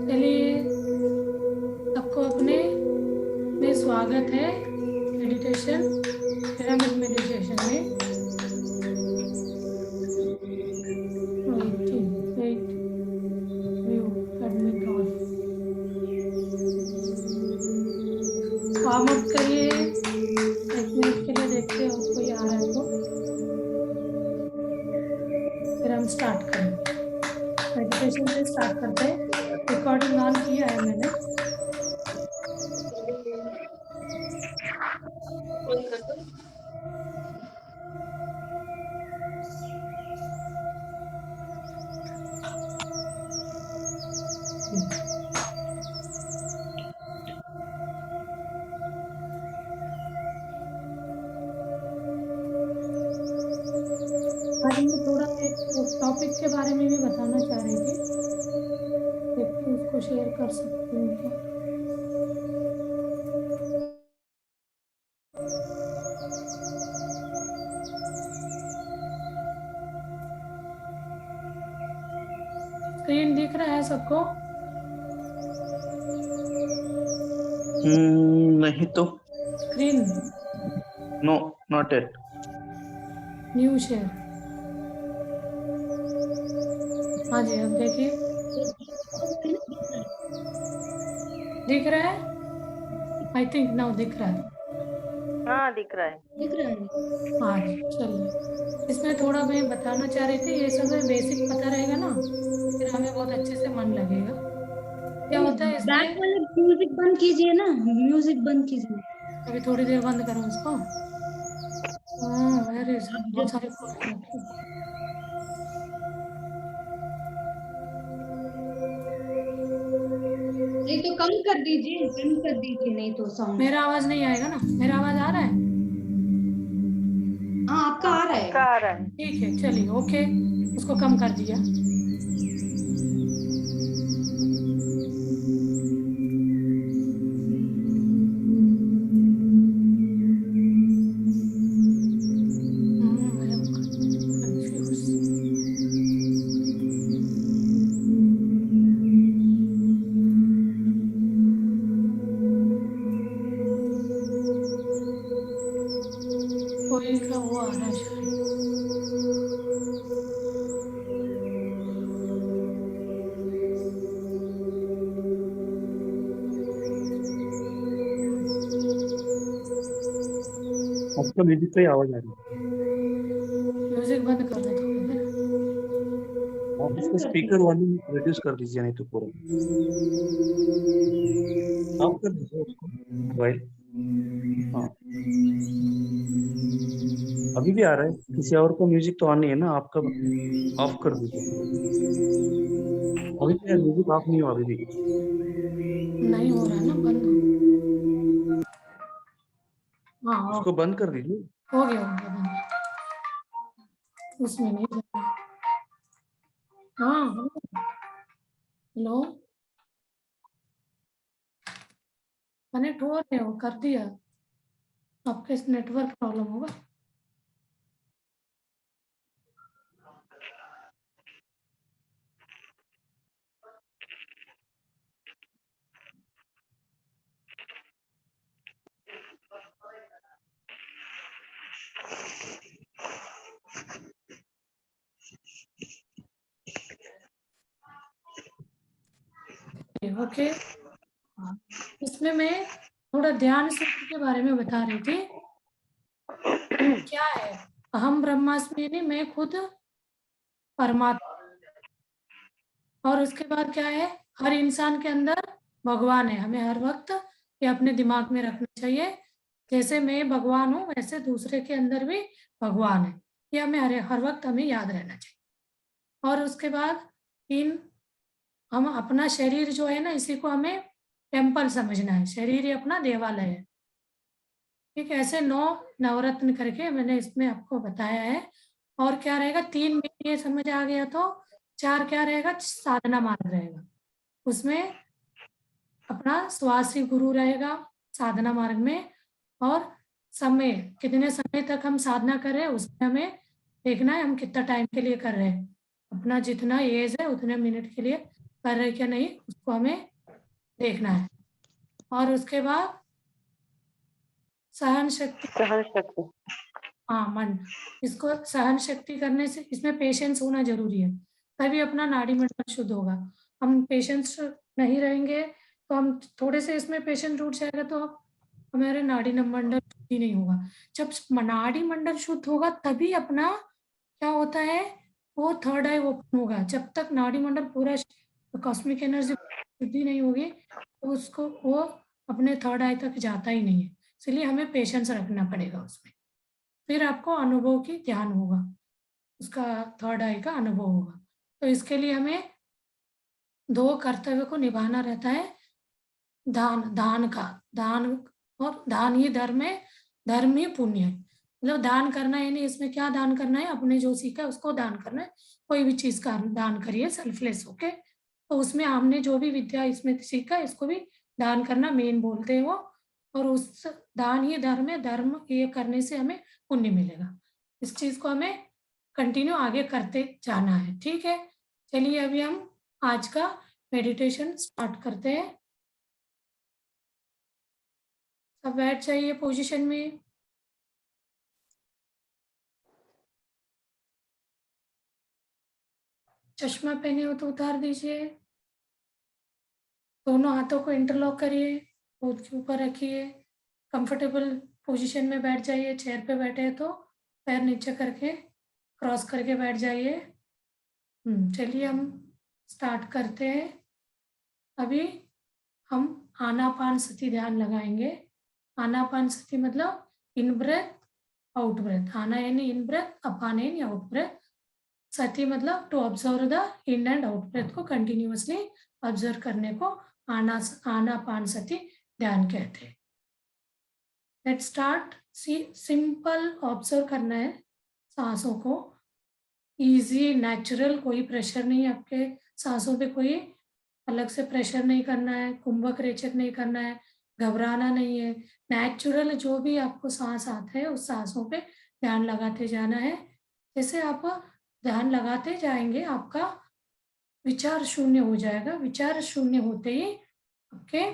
चलिए, सबको अपने में स्वागत है मेडिटेशन, पिरामिड मेडिटेशन में। Wait view admit on. Warm up करिए 1 मिनट के लिए, देखते हैं कोई आ रहा है तो फिर हम स्टार्ट करेंगे। मेडिटेशन से स्टार्ट करते हैं। रिकॉर्डिंग ऑन किया है मैंने। आज मैं थोड़ा एक टॉपिक के बारे में भी बताना चाह रही थी, देखती हूँ उसको शेयर कर सकती हूँ क्या। स्क्रीन दिख रहा है सबको? नहीं तो screen no, not at. New share. हाँ जी, अब देखिए दिख रहा है। आई थिंक नाउ दिख रहा है। हाँ दिख रहा है। हाँ जी, चलिए। इसमें थोड़ा मैं बताना चाह रही थी, ये सब बेसिक पता रहेगा ना, फिर हमें बहुत अच्छे से मन लगेगा। क्या होता है बैक इसमें? वाले म्यूजिक बंद कीजिए ना, म्यूजिक बंद कीजिए। अभी थोड़ी देर बंद करूँ उसको? वेरी बहुत सारे कॉल रखे। नहीं तो कम कर दीजिए, कम कर दीजिए, नहीं तो साउंड। मेरा आवाज नहीं आएगा ना? मेरा आवाज आ रहा है? हाँ आपका आ रहा आपका है। आ रहा है। ठीक है, चलिए ओके, उसको कम कर दिया। I am confused. कोई का वो आ रहा है शायद। आपका म्यूजिक का ही आवाज आ रही म्यूजिक बंद कर दो थोड़ी देर। है। आप इसका स्पीकर वॉल्यूम रिड्यूस कर दीजिए, नहीं तो पूरा ऑफ कर दीजिए उसको, मोबाइल। हाँ, अभी भी आ रहा है। किसी और का म्यूजिक तो ऑन नहीं है ना, आपका ऑफ कर दीजिए। अभी भी म्यूजिक ऑफ नहीं हुआ अभी भी। नहीं हो रहा है ना बंद? हाँ उसको बंद कर दीजिए। हो गया बंद। उसमें नहीं जा रहा। हाँ हेलो, कनेक्ट हो रहे हो? कर दिया। आपके नेटवर्क प्रॉब्लम होगा। ओके, इसमें मैं थोड़ा ध्यान सूत्र के बारे में बता रही थी। क्या है? अहम ब्रह्मास्मि यानी मैं खुद परमात्मा। और उसके बाद क्या है? हर इंसान के अंदर भगवान है। हमें हर वक्त ये अपने दिमाग में रखना चाहिए, जैसे मैं भगवान हूँ वैसे दूसरे के अंदर भी भगवान है। ये हमें हर वक्त हमें याद रहना चाहिए। और उसके बाद इन हम अपना शरीर जो है ना, इसी को हमें टेम्पल समझना है। शरीर ही अपना देवालय है। ठीक है, ऐसे 9 नवरत्न करके मैंने इसमें आपको बताया है। और क्या रहेगा? 3 में ये समझ आ गया तो 4 क्या रहेगा? साधना मार्ग रहेगा। उसमें अपना श्वास ही गुरु रहेगा साधना मार्ग में। और समय, कितने समय तक हम साधना कर रहे हैं उसमें हमें देखना है, हम कितना टाइम के लिए कर रहे हैं। अपना जितना एज है उतने मिनट के लिए कर रहे क्या नहीं, उसको हमें देखना है। और उसके बाद सहन शक्ति, सहन शक्ति। हाँ मन, इसको सहन शक्ति करने से इसमें पेशेंस होना जरूरी है, तभी अपना नाड़ी मंडल शुद्ध होगा। हम पेशेंस नहीं रहेंगे तो हम थोड़े से इसमें पेशेंस टूट जाएगा तो हमारे नाड़ी मंडल शुद्ध ही नहीं होगा। जब नाड़ी मंडल शुद्ध होगा तभी अपना क्या होता है, वो थर्ड आई ओपन होगा। जब तक नाड़ी मंडल पूरा कॉस्मिक एनर्जी शुद्धि नहीं होगी तो उसको वो अपने थर्ड आई तक जाता ही नहीं है। इसलिए हमें पेशेंस रखना पड़ेगा उसमें, फिर आपको अनुभव की ध्यान होगा, उसका थर्ड आई का अनुभव होगा। तो इसके लिए हमें 2 कर्तव्य को निभाना रहता है। दान का, दान, और दान ही धर्म है, धर्म ही पुण्य है। मतलब दान करना है, यानी इसमें क्या दान करना है, अपने जो सीखा है उसको दान करना है। कोई भी चीज का दान करिए सेल्फलेस होके। तो उसमें हमने जो भी विद्या इसमें सीखा इसको भी दान करना मेन बोलते हैं वो। और उस दान ही धर्म है, धर्म ये करने से हमें पुण्य मिलेगा। इस चीज को हमें कंटिन्यू आगे करते जाना है, ठीक है। चलिए अभी हम आज का मेडिटेशन स्टार्ट करते हैं। सब बैठ जाइए पोजीशन में। चश्मा पहने हो तो उतार दीजिए। दोनों हाथों को इंटरलॉक करिए, गोद के ऊपर रखिए। कंफर्टेबल पोजीशन में बैठ जाइए। चेयर पे बैठे हैं तो पैर नीचे करके क्रॉस करके बैठ जाइए। चलिए हम स्टार्ट करते हैं। अभी हम आनापानसति ध्यान लगाएंगे। आनापानसति मतलब इन ब्रेथ आउट ब्रेथ। आना यानी इन ब्रेथ, अपान यानी आउट ब्रेथ। सति मतलब to observe the in and out breath को कंटिन्यूअसली ऑब्जर्व करने को आनापानसति ध्यान कहते हैं। Let's start. सिंपल ऑब्जर्व करना है सांसों को, इजी नेचुरल, कोई प्रेशर नहीं आपके सांसों पे, कोई अलग से प्रेशर नहीं करना है, कुंभक रेचक नहीं करना है, घबराना नहीं है। नेचुरल जो भी आपको सांस आता है उस सांसों पे ध्यान लगाते जाना है। जैसे आप ध्यान लगाते जाएंगे आपका विचार शून्य हो जाएगा। विचार शून्य होते ही आपके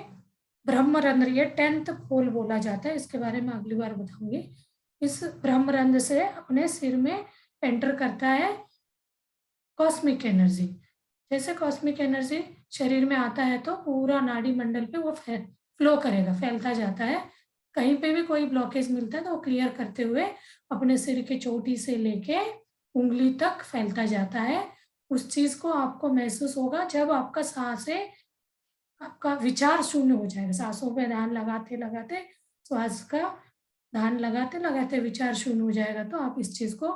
ब्रह्मरंध्र, ये 10th पोल बोला जाता है, इसके बारे में अगली बार बताऊंगी। इस ब्रह्मरंध्र से अपने सिर में एंटर करता है कॉस्मिक एनर्जी। जैसे कॉस्मिक एनर्जी शरीर में आता है तो पूरा नाड़ी मंडल पे वो फ्लो करेगा, फैलता जाता है। कहीं पे भी कोई ब्लॉकेज मिलता है तो वो क्लियर करते हुए अपने सिर के चोटी से लेके उंगली तक फैलता जाता है। उस चीज को आपको महसूस होगा जब आपका सांसें, आपका विचार शून्य हो जाएगा। सांसों पे ध्यान लगाते लगाते, श्वास का ध्यान लगाते लगाते विचार शून्य हो जाएगा तो आप इस चीज को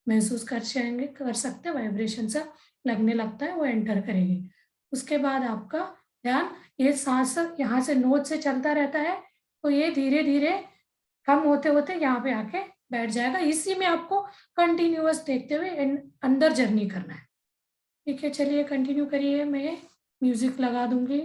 महसूस कर सकते हैं। वाइब्रेशन सा लगने लगता है, वो एंटर करेगी। उसके बाद आपका ध्यान, ये सांस यहाँ से नोज से चलता रहता है तो ये धीरे धीरे कम होते होते यहाँ पे आके बैठ जाएगा। इसी में आपको कंटिन्यूअस देखते हुए अंदर जर्नी करना है, ठीक है। चलिए कंटिन्यू करिए, मैं म्यूजिक लगा दूंगी।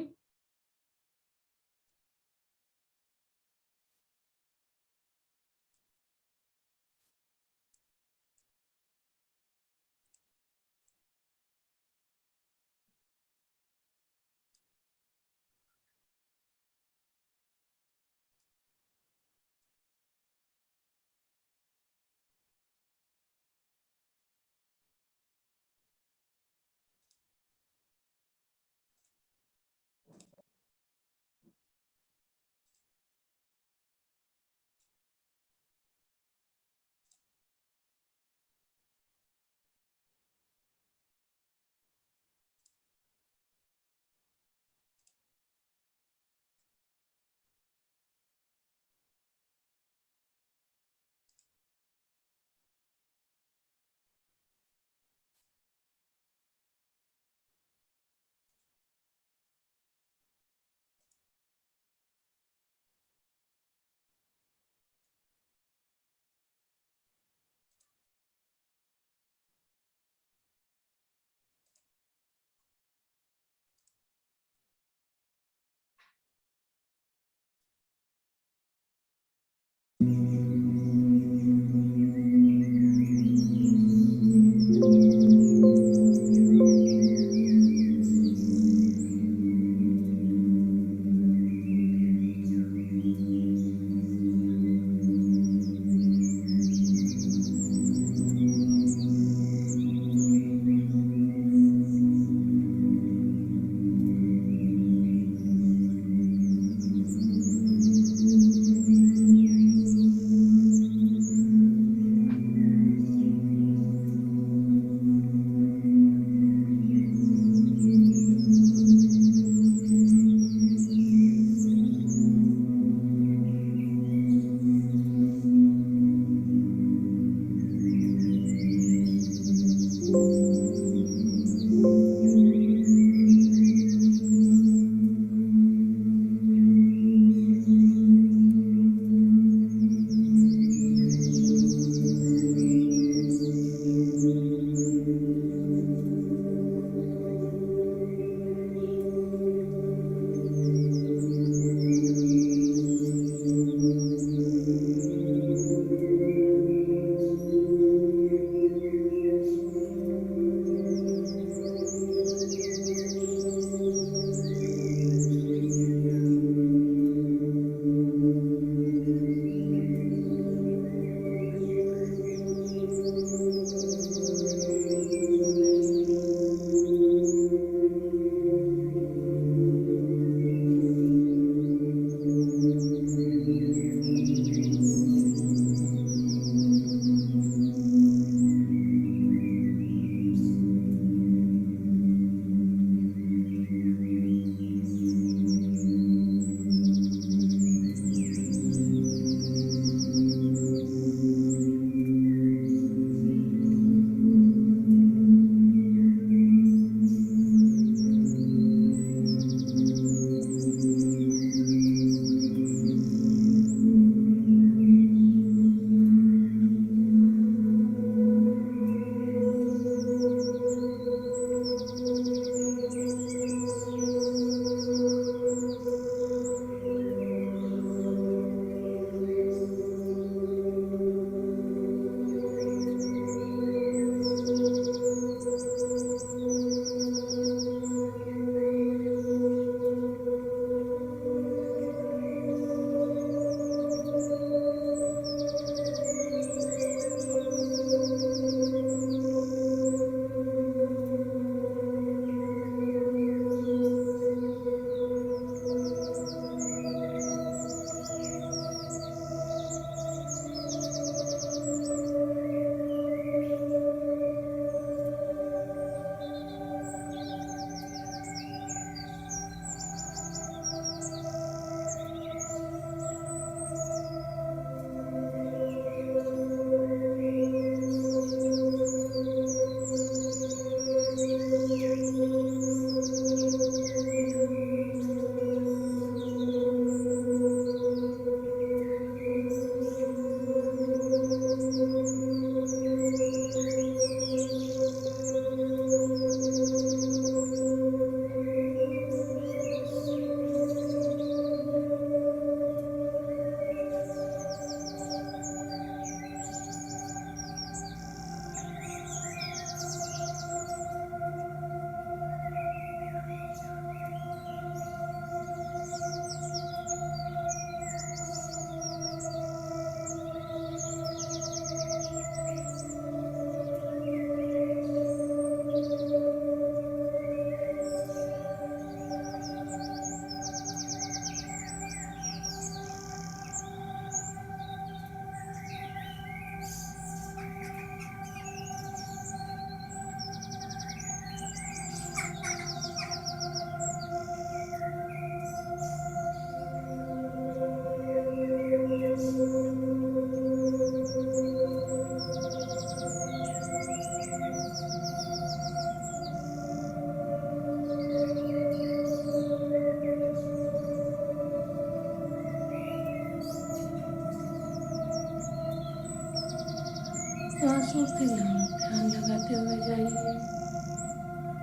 सांसों पे ध्यान लगाते हुए जाइए।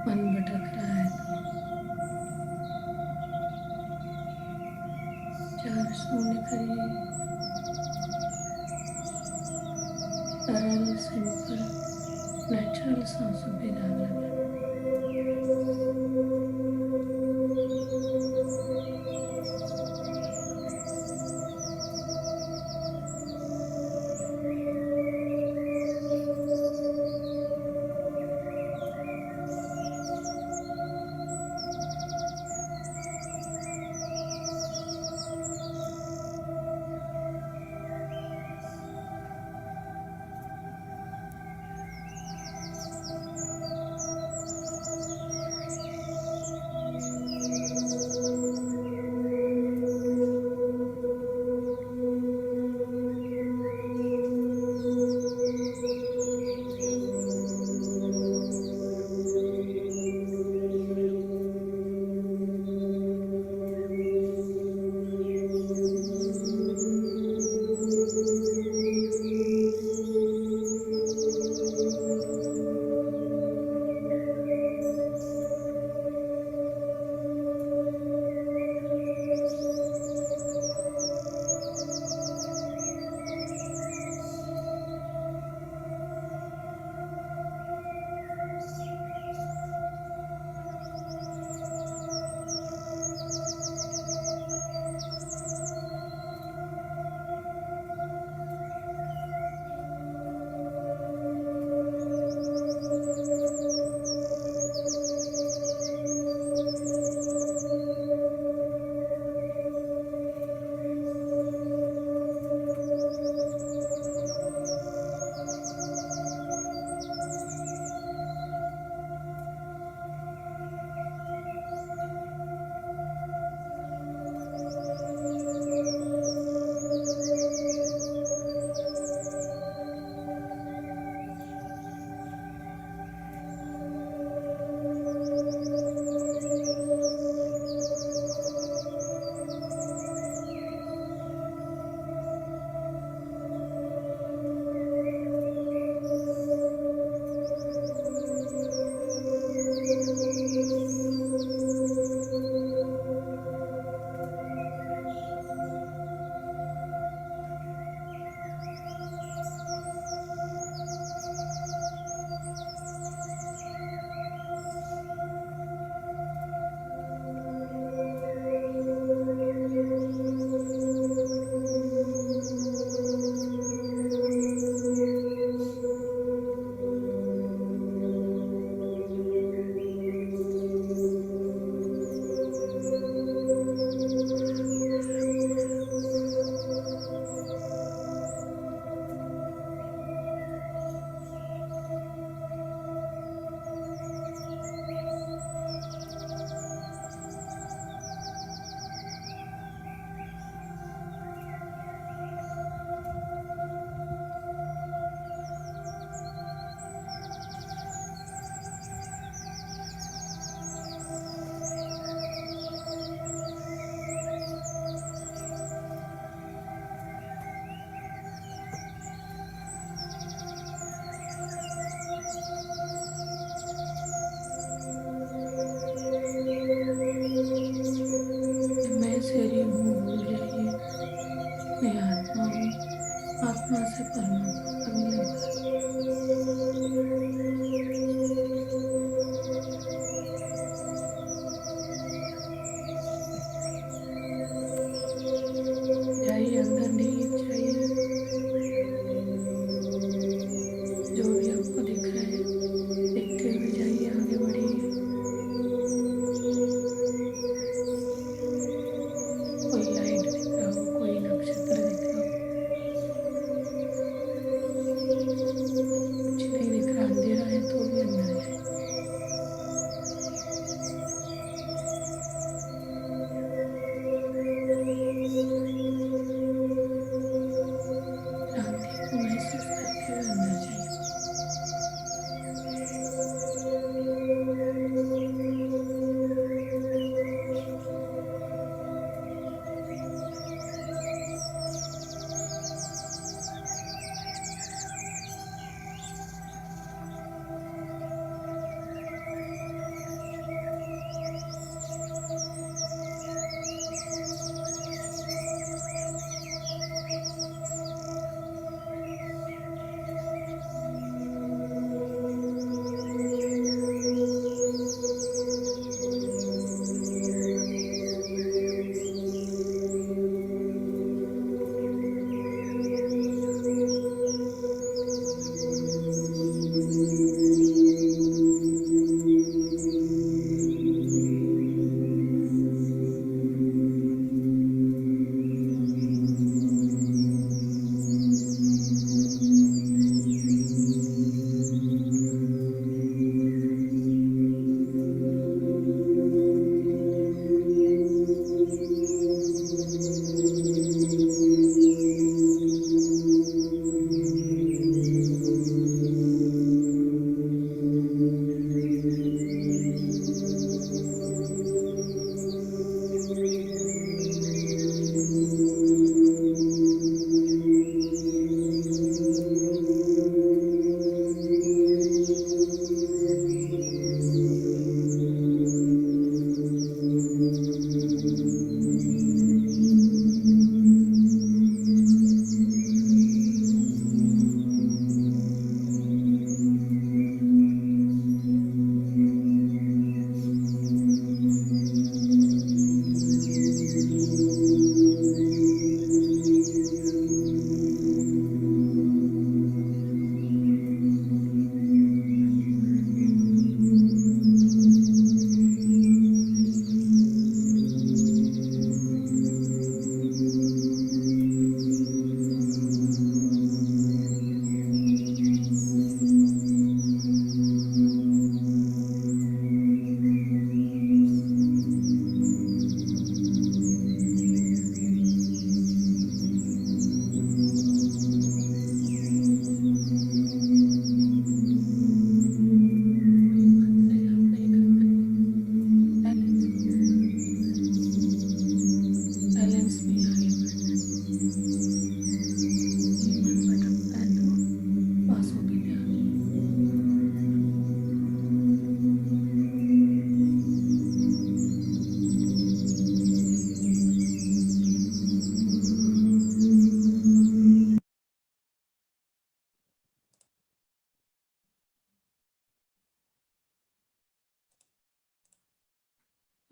मन भटक रहा है तो 4 शून्य करिए। सरल, सिंपल, नेचुरल सांसों पे ध्यान लगाए।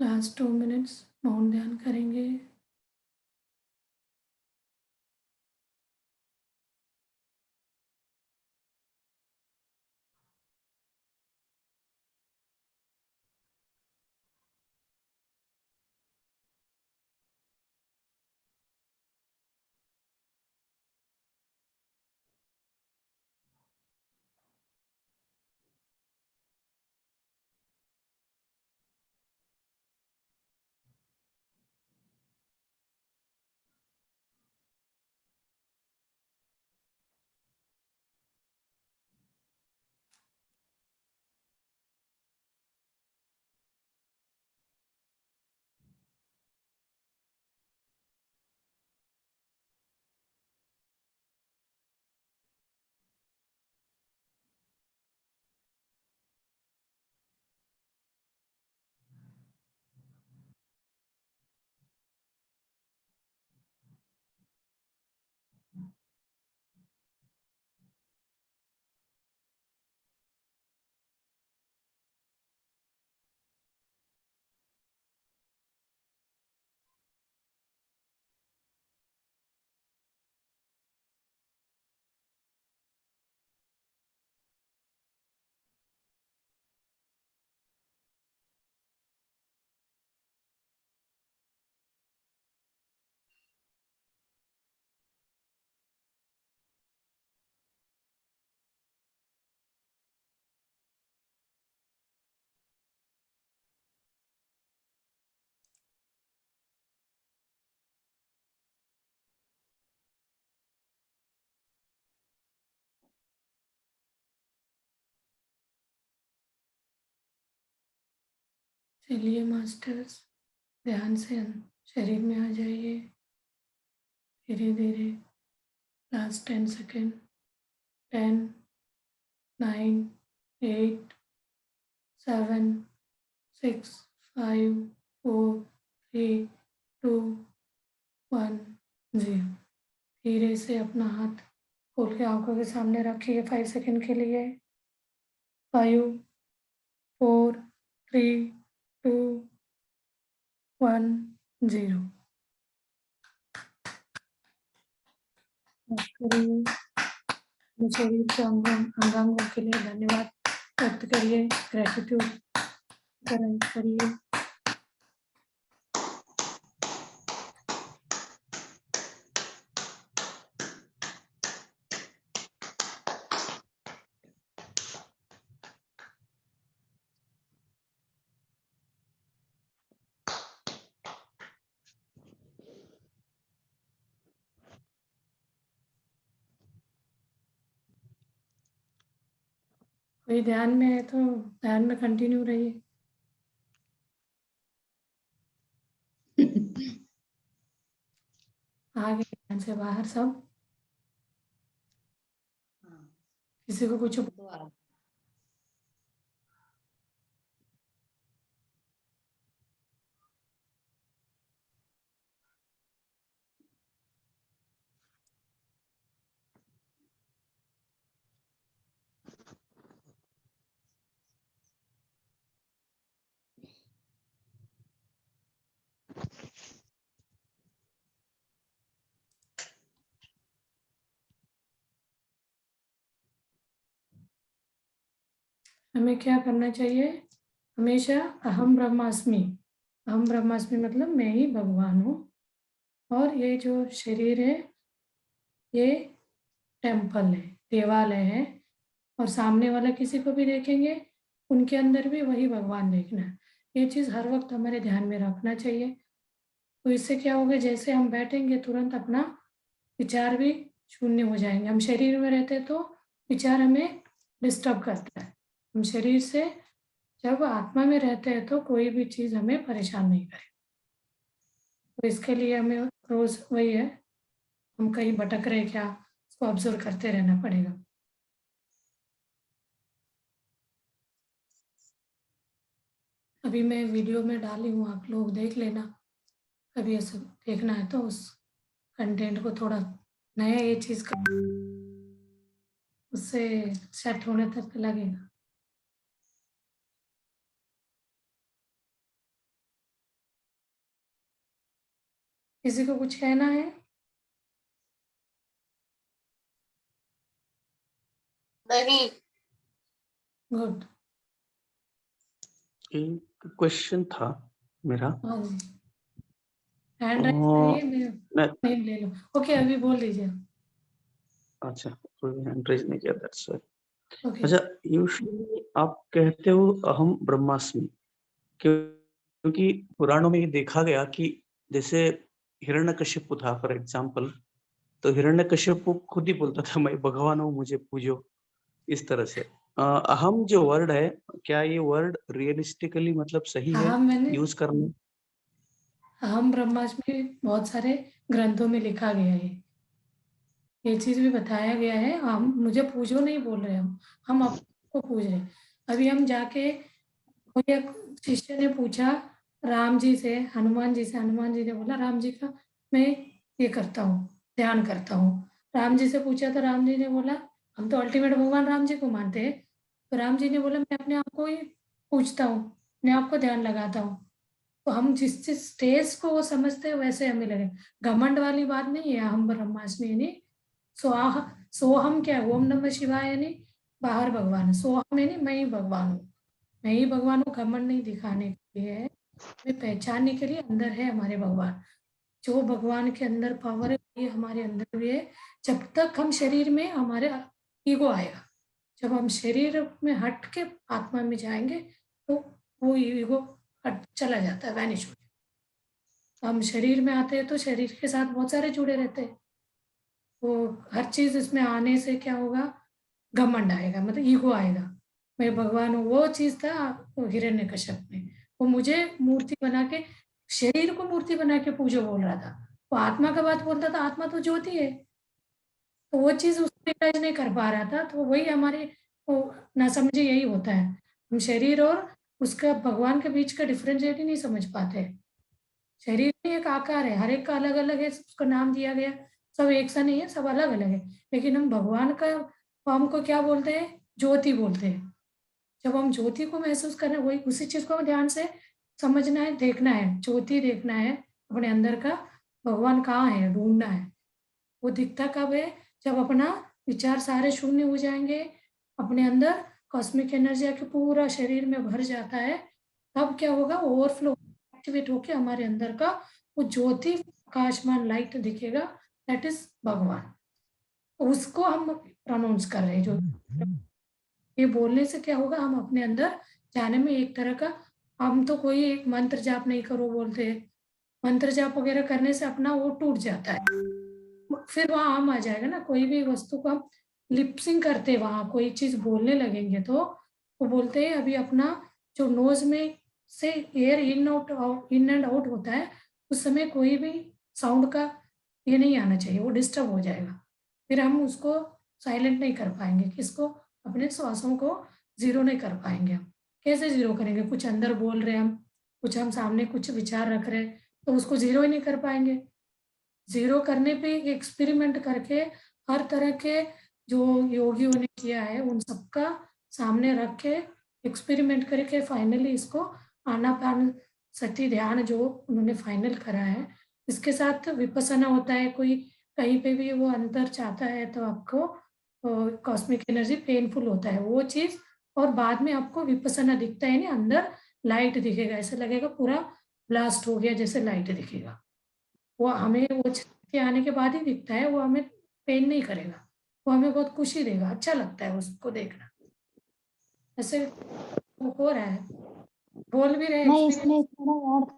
लास्ट 2 मिनट्स मौन ध्यान करेंगे। चलिए मास्टर्स, ध्यान से शरीर में आ जाइए धीरे धीरे। Last 10 second. 10, 9, 8, 7, 6, 5, 4, 3, 2, 1, 0। धीरे से अपना हाथ खोल के आंखों के सामने रखिए 5 सेकेंड के लिए। 5, 4, 3, 2, 1, 0। करिए। अपने शरीर के अंगांगों के लिए धन्यवाद व्यक्त करिए, ग्रेटिट्यूड करिए। कोई ध्यान में है तो ध्यान में कंटिन्यू रहिए। आगे ध्यान से बाहर सब। किसी को कुछ हमें क्या करना चाहिए? हमेशा अहम ब्रह्मास्मि। अहम ब्रह्मास्मि मतलब मैं ही भगवान हूँ और ये जो शरीर है ये टेम्पल है, देवालय है। और सामने वाला किसी को भी देखेंगे उनके अंदर भी वही भगवान देखना है। ये चीज़ हर वक्त हमारे ध्यान में रखना चाहिए। तो इससे क्या होगा, जैसे हम बैठेंगे तुरंत अपना विचार भी शून्य हो जाएंगे। हम शरीर में रहते तो विचार हमें डिस्टर्ब करता है। हम शरीर से जब आत्मा में रहते हैं तो कोई भी चीज़ हमें परेशान नहीं करे। तो इसके लिए हमें रोज वही है, हम कहीं भटक रहे क्या, इसको ऑब्जर्व करते रहना पड़ेगा। अभी मैं वीडियो में डाली हूँ, आप लोग देख लेना। कभी ऐसा देखना है तो उस कंटेंट को थोड़ा नया ये चीज़ का उससे सेट होने तक लगेगा। किसी को कुछ कहना है? नहीं। गुड। एक क्वेश्चन था मेरा। हाँ जी, हैंड राइज अ, करिए, मैं नेम ले लो। ओके, अभी बोल दीजिए। अच्छा, कोई हैंड रेज नहीं किया, दैट्स व्हाई। ओके। अच्छा, यूजुअली आप कहते हो अहम ब्रह्मास्मि, क्योंकि पुराणों में ये देखा गया कि जैसे हिरण्यकशिपु था फॉर एग्जांपल, तो हिरण्यकशिपु खुद ही बोलता था मैं भगवान हूँ, मुझे पूजो, इस तरह से। अहम जो वर्ड है, क्या ये वर्ड रियलिस्टिकली मतलब सही है हाँ, मैंने यूज करना? अहम ब्रह्मास्मि में बहुत सारे ग्रंथों में लिखा गया है, ये चीज भी बताया गया है। हम मुझे पूजो नहीं बोल रहे, हम आपको पूज रहे हैं। अभी हम जाके, कोई एक शिष्य ने पूछा राम जी से, हनुमान जी से, हनुमान जी ने बोला राम जी का मैं ये करता हूँ, ध्यान करता हूँ। राम जी से पूछा तो राम जी ने बोला हम तो अल्टीमेट भगवान राम जी को मानते हैं। तो राम जी ने बोला मैं अपने आप को ही पूछता हूँ, अपने आप को ध्यान लगाता हूँ। तो हम जिस जिस स्टेज को वो समझते हैं वैसे हमें लगे। घमंड वाली बात नहीं है हम ब्रह्मास्मि, यानी स्वाहा, सोहम क्या है, ओम नमः शिवाय, यानी बाहर भगवान है। सोहम यानी मैं ही भगवान हूँ, मैं ही भगवान हूँ। घमंड नहीं दिखाने के लिए है, हमें पहचानने के लिए अंदर है हमारे भगवान। जो भगवान के अंदर पावर है ये हमारे अंदर भी है। जब तक हम शरीर में, हमारे ईगो आएगा, जब हम शरीर में हट के आत्मा में जाएंगे तो वो ईगो हट चला जाता है, वैनिश हो जाता है। हम शरीर में आते हैं तो शरीर के साथ बहुत सारे जुड़े रहते हैं, वो हर चीज इसमें आने से क्या होगा, घमंड आएगा, मतलब ईगो आएगा, मैं भगवान हूँ। वो चीज था हिरण्यकश्यप में, वो मुझे मूर्ति बना के, शरीर को मूर्ति बना के पूजो बोल रहा था। वो आत्मा का बात बोलता था, आत्मा तो ज्योति है। तो वो चीज उसको रियलाइज नहीं कर पा रहा था। तो वही हमारे वो ना समझे, यही होता है, हम शरीर और उसका भगवान के बीच का डिफरेंशिएट ही नहीं समझ पाते। शरीर में एक आकार है, हर एक का अलग अलग है, उसका नाम दिया गया, सब एक सा नहीं है, सब अलग अलग है। लेकिन हम भगवान का फॉर्म को क्या बोलते हैं, ज्योति बोलते हैं। जब हम ज्योति को महसूस कर रहे हैं, वही उसी चीज को हमें ध्यान से समझना है, देखना है, ज्योति देखना है अपने अंदर का, भगवान कहाँ है ढूंढना है। वो दिखता कब है, जब अपना विचार सारे शून्य हो जाएंगे, अपने अंदर कॉस्मिक एनर्जी आके पूरा शरीर में भर जाता है, तब क्या होगा, ओवरफ्लो एक्टिवेट होके हमारे अंदर का वो ज्योति प्रकाशमान लाइट दिखेगा, दैट इज भगवान। उसको हम प्रोनाउंस कर रहे हैं। जो ये बोलने से क्या होगा, हम अपने अंदर जाने में एक तरह का, हम तो कोई एक मंत्र जाप नहीं करो बोलते हैं, मंत्र जाप वगैरह करने से अपना वो टूट जाता है, फिर वहां हम आ जाएगा ना। कोई भी वस्तु को हम लिपसिंग करते, वहां कोई चीज बोलने लगेंगे तो वो बोलते हैं अभी अपना जो नोज में से एयर इन एंड आउट होता है, उस समय कोई भी साउंड का ये नहीं आना चाहिए, वो डिस्टर्ब हो जाएगा, फिर हम उसको साइलेंट नहीं कर पाएंगे, किसको, अपने श्वासों को जीरो नहीं कर पाएंगे। हम कैसे जीरो करेंगे, कुछ अंदर बोल रहे हैं हम, कुछ हम सामने कुछ विचार रख रहे हैं, तो उसको जीरो ही नहीं कर पाएंगे। जीरो करने पे एक्सपेरिमेंट करके, हर तरह के जो योगियों ने किया है उन सबका सामने रख के एक्सपेरिमेंट करके फाइनली इसको आनापान सती ध्यान जो उन्होंने फाइनल करा है, इसके साथ विपसना होता है। कोई कहीं पे भी वो अंतर चाहता है तो आपको कॉस्मिक एनर्जी पेनफुल होता है वो चीज, और बाद में आपको विपसना दिखता है, नहीं अंदर लाइट दिखेगा, ऐसा लगेगा पूरा ब्लास्ट हो गया जैसे लाइट दिखेगा। वो हमें वो के आने के बाद ही दिखता है, वो हमें पेन नहीं करेगा, वो हमें बहुत खुशी देगा, अच्छा लगता है उसको देखना। ऐसे वो हो रहा है, बोल भी रहे मैं एक्सपीरियंस। इसमें थोड़ा ऐड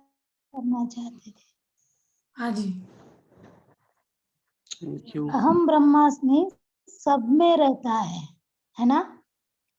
करना चाहती थी। हाँ जी, थैंक यू। अहम ब्रह्मास्मि सब में रहता है ना?